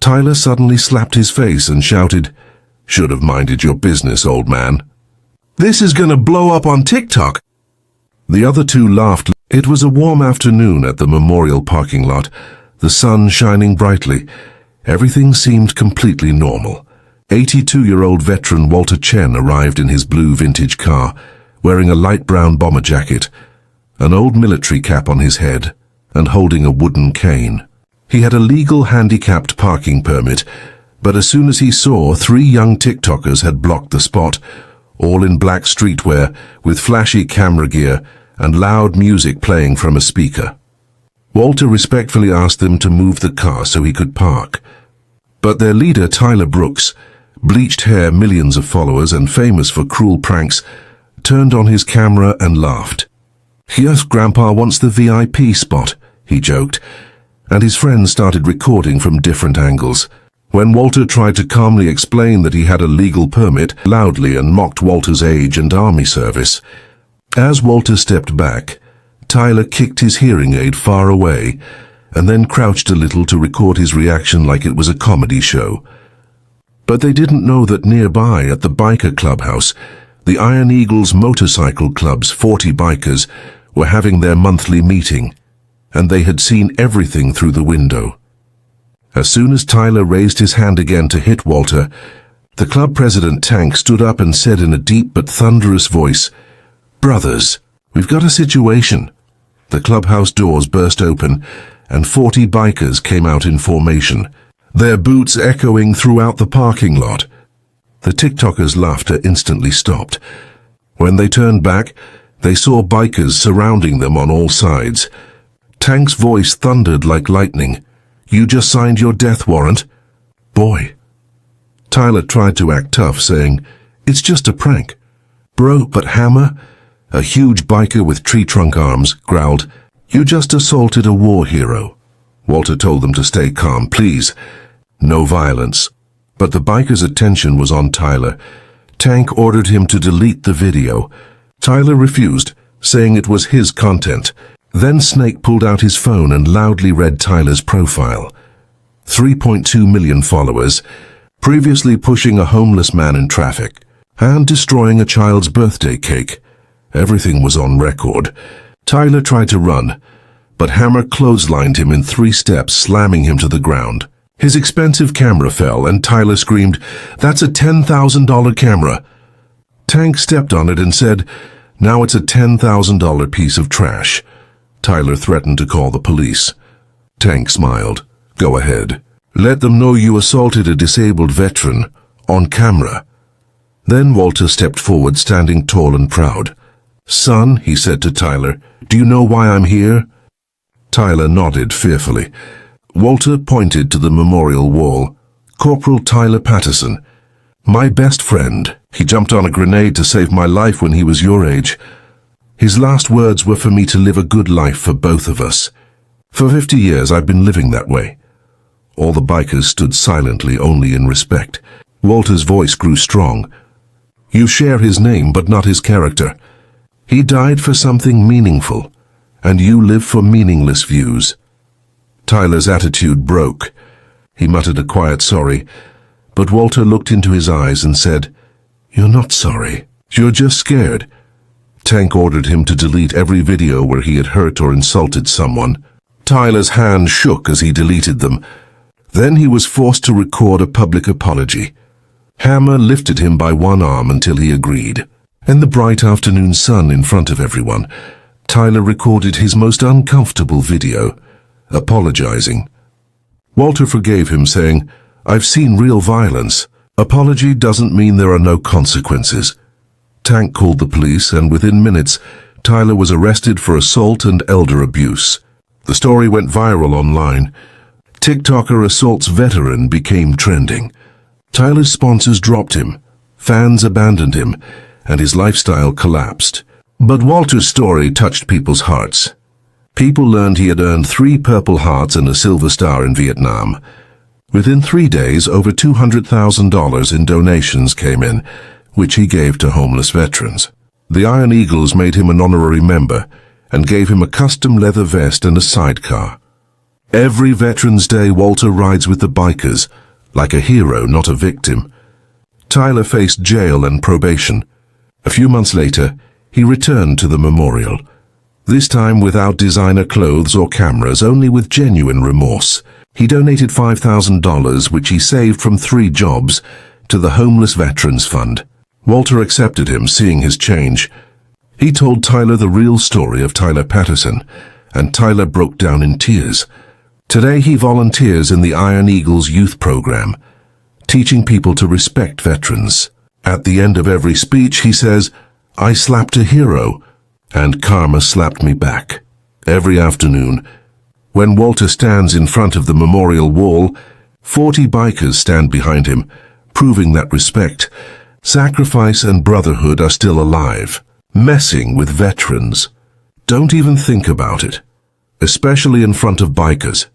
Tyler suddenly slapped his face and shouted, "Should have minded your business, old man. This is gonna blow up on TikTok." The other two laughed. It was a warm afternoon at the memorial parking lot, the sun shining brightly. Everything seemed completely normal. 82-year-old veteran Walter Chen arrived in his blue vintage car, wearing a light brown bomber jacket, an old military cap on his head, and holding a wooden cane. He had a legal handicapped parking permit, but as soon as he saw 3 young TikTokers had blocked the spot, all in black streetwear with flashy camera gear and loud music playing from a speaker. Walter respectfully asked them to move the car so he could park. But their leader, Tyler Brooks, bleached hair, millions of followers, and famous for cruel pranks, turned on his camera and laughed. "Yes, Grandpa wants the VIP spot," he joked, and his friends started recording from different angles. When Walter tried to calmly explain that he had a legal permit, loudly and mocked Walter's age and army service. As Walter stepped back, Tyler kicked his hearing aid far away and then crouched a little to record his reaction like it was a comedy show. But they didn't know that nearby at the biker clubhouse, the Iron Eagles Motorcycle Club's 40 bikers were having their monthly meeting, and they had seen everything through the window. As soon as Tyler raised his hand again to hit Walter, the club president Tank stood up and said in a deep but thunderous voice, "Brothers, we've got a situation." The clubhouse doors burst open, and 40 bikers came out in formation, their boots echoing throughout the parking lot. The TikTokers' laughter instantly stopped. When they turned back, they saw bikers surrounding them on all sides. Tank's voice thundered like lightning. "You just signed your death warrant?" "Boy." Tyler tried to act tough, saying, "It's just a prank." "Bro, but Hammer," a huge biker with tree trunk arms, growled, "You just assaulted a war hero." Walter told them to stay calm, please. No violence. But the biker's attention was on Tyler. Tank ordered him to delete the video. Tyler refused, saying it was his content. Then Snake pulled out his phone and loudly read Tyler's profile. 3.2 million followers, previously pushing a homeless man in traffic, and destroying a child's birthday cake. Everything was on record. Tyler tried to run, but Hammer clotheslined him in 3 steps, slamming him to the ground. His expensive camera fell, and Tyler screamed, "That's a $10,000 camera." Tank stepped on it and said, "Now it's a $10,000 piece of trash." Tyler threatened to call the police. Tank smiled. "Go ahead. Let them know you assaulted a disabled veteran, on camera." Then Walter stepped forward, standing tall and proud. "Son," he said to Tyler, "do you know why I'm here?" Tyler nodded fearfully. Walter pointed to the memorial wall. "Corporal Tyler Patterson. My best friend. He jumped on a grenade to save my life when he was your age. His last words were for me to live a good life for both of us. For 50 years I've been living that way." All the bikers stood silently, only in respect. Walter's voice grew strong. "You share his name, but not his character. He died for something meaningful, and you live for meaningless views." Tyler's attitude broke. He muttered a quiet sorry, but Walter looked into his eyes and said, "You're not sorry. You're just scared." Tank ordered him to delete every video where he had hurt or insulted someone. Tyler's hand shook as he deleted them. Then he was forced to record a public apology. Hammer lifted him by one arm until he agreed. In the bright afternoon sun in front of everyone, Tyler recorded his most uncomfortable video, apologizing. Walter forgave him, saying, "I've seen real violence. Apology doesn't mean there are no consequences." Tank called the police, and within minutes, Tyler was arrested for assault and elder abuse. The story went viral online. TikToker assaults veteran became trending. Tyler's sponsors dropped him, fans abandoned him, and his lifestyle collapsed. But Walter's story touched people's hearts. People learned he had earned 3 Purple Hearts and a Silver Star in Vietnam. Within 3 days, over $200,000 in donations came in, which he gave to homeless veterans. The Iron Eagles made him an honorary member and gave him a custom leather vest and a sidecar. Every Veterans Day, Walter rides with the bikers, like a hero, not a victim. Tyler faced jail and probation. A few months later, he returned to the memorial. This time without designer clothes or cameras, only with genuine remorse. He donated $5,000, which he saved from 3 jobs, to the Homeless Veterans Fund. Walter accepted him, seeing his change. He told Tyler the real story of Tyler Patterson, and Tyler broke down in tears. Today he volunteers in the Iron Eagles youth program, teaching people to respect veterans. At the end of every speech he says, "I slapped a hero, and karma slapped me back." Every afternoon, when Walter stands in front of the memorial wall, 40 bikers stand behind him, proving that respect, sacrifice and brotherhood are still alive. Messing with veterans. Don't even think about it, especially in front of bikers.